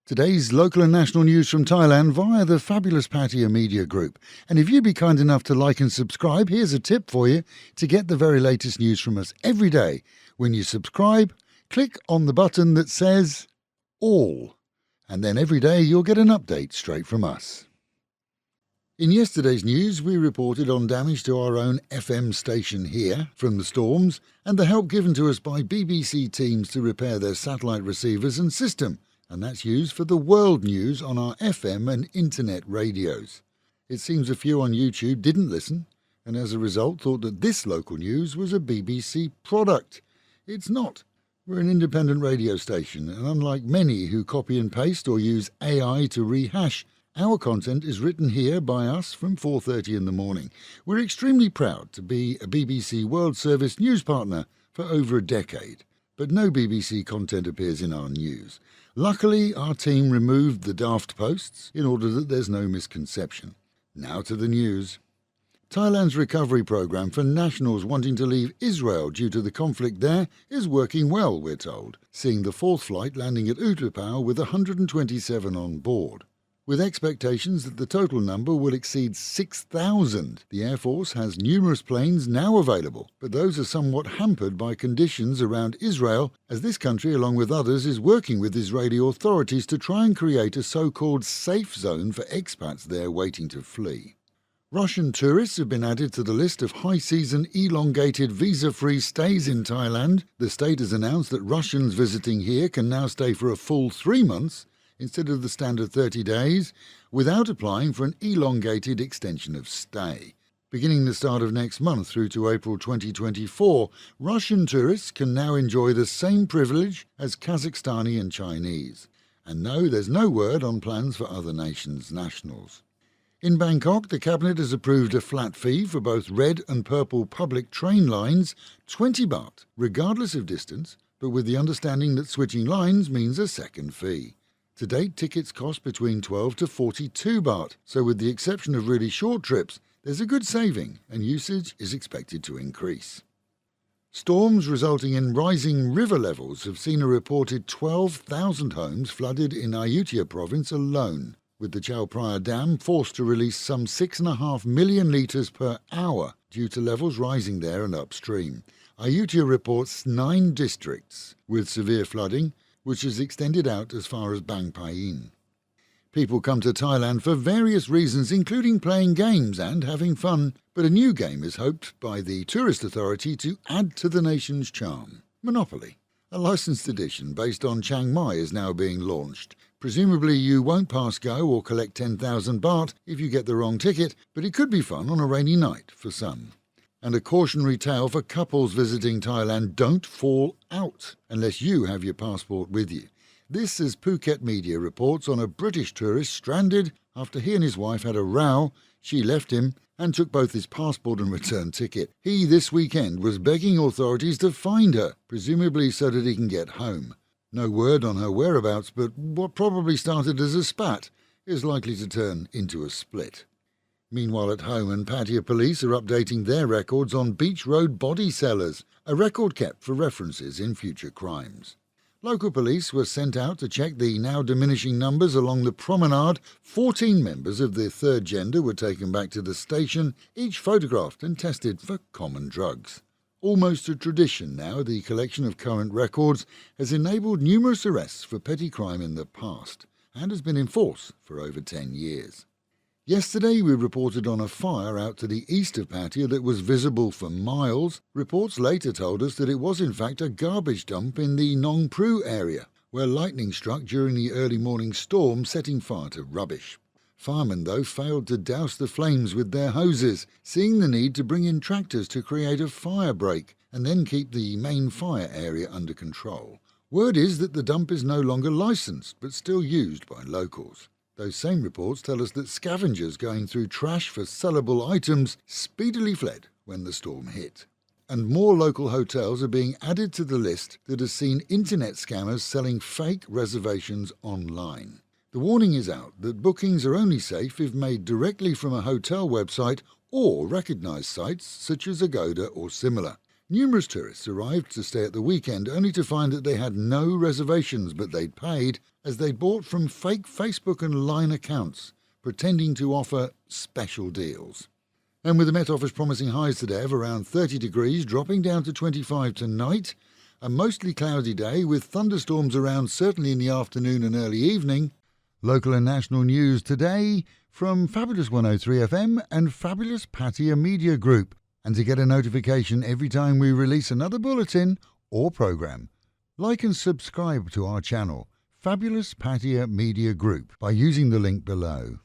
Today's local and national news from Thailand via the fabulous Pattaya Media Group. And if you'd be kind enough to like and subscribe, here's a tip for you to get the very latest news from us every day. When you subscribe, click on the button that says All, and then every day you'll get an update straight from us. In yesterday's news, we reported on damage to our own FM station here from the storms and the help given to us by BBC teams to repair their satellite receivers and system, and that's used for the world news on our FM and internet radios. It seems a few on YouTube didn't listen, and as a result thought that this local news was a BBC product. It's not. We're an independent radio station, and unlike many who copy and paste or use AI to rehash, our content is written here by us from 4:30 in the morning. We're extremely proud to be a BBC World Service news partner for over a decade, but no BBC content appears in our news. Luckily, our team removed the daft posts in order that there's no misconception. Now to the news. Thailand's recovery programme for nationals wanting to leave Israel due to the conflict there is working well, we're told, seeing the fourth flight landing at Ayutthaya with 127 on board. With expectations that the total number will exceed 6,000, the Air Force has numerous planes now available, but those are somewhat hampered by conditions around Israel, as this country, along with others, is working with Israeli authorities to try and create a so-called safe zone for expats there waiting to flee. Russian tourists have been added to the list of high-season elongated visa-free stays in Thailand. The state has announced that Russians visiting here can now stay for a full 3 months, instead of the standard 30 days, without applying for an elongated extension of stay. Beginning the start of next month through to April 2024, Russian tourists can now enjoy the same privilege as Kazakhstani and Chinese. And no, there's no word on plans for other nations' nationals. In Bangkok, the Cabinet has approved a flat fee for both red and purple public train lines, 20 baht, regardless of distance, but with the understanding that switching lines means a second fee. To date, tickets cost between 12 to 42 baht, so with the exception of really short trips, there's a good saving and usage is expected to increase. Storms resulting in rising river levels have seen a reported 12,000 homes flooded in Ayutthaya province alone, with the Chao Phraya Dam forced to release some 6.5 million litres per hour due to levels rising there and upstream. Ayutthaya reports 9 districts with severe flooding, which is extended out as far as Bangkok. People come to Thailand for various reasons, including playing games and having fun, but a new game is hoped by the tourist authority to add to the nation's charm: Monopoly. A licensed edition based on Chaingmai is now being launched. Presumably you won't pass go or collect 10,000 baht if you get the wrong ticket, but it could be fun on a rainy night for some. And a cautionary tale for couples visiting Thailand: don't fall out unless you have your passport with you. This as Phuket media reports on a British tourist stranded after he and his wife had a row. She left him and took both his passport and return ticket. He, this weekend, was begging authorities to find her, presumably so that he can get home. No word on her whereabouts, but what probably started as a spat is likely to turn into a split. Meanwhile at home, and Pattaya police are updating their records on beach road body sellers, a record kept for references in future crimes. Local police were sent out to check the now diminishing numbers along the promenade. 14 members of the third gender were taken back to the station, each photographed and tested for common drugs. Almost a tradition now, the collection of current records has enabled numerous arrests for petty crime in the past and has been in force for over 10 years. Yesterday we reported on a fire out to the east of Pattaya that was visible for miles. Reports later told us that it was in fact a garbage dump in the Nong Pru area, where lightning struck during the early morning storm, setting fire to rubbish. Firemen, though, failed to douse the flames with their hoses, seeing the need to bring in tractors to create a fire break and then keep the main fire area under control. Word is that the dump is no longer licensed, but still used by locals. Those same reports tell us that scavengers going through trash for sellable items speedily fled when the storm hit. And more local hotels are being added to the list that has seen internet scammers selling fake reservations online. The warning is out that bookings are only safe if made directly from a hotel website or recognised sites such as Agoda or similar. Numerous tourists arrived to stay at the weekend only to find that they had no reservations, but they'd paid as they'd bought from fake Facebook and line accounts, pretending to offer special deals. And with the Met Office promising highs today of around 30 degrees, dropping down to 25 tonight, a mostly cloudy day with thunderstorms around certainly in the afternoon and early evening. Local and national news today from Fabulous 103 FM and Fabulous Pattaya Media Group. And to get a notification every time we release another bulletin or program, like and subscribe to our channel, Fabulous Pattaya Media Group, by using the link below.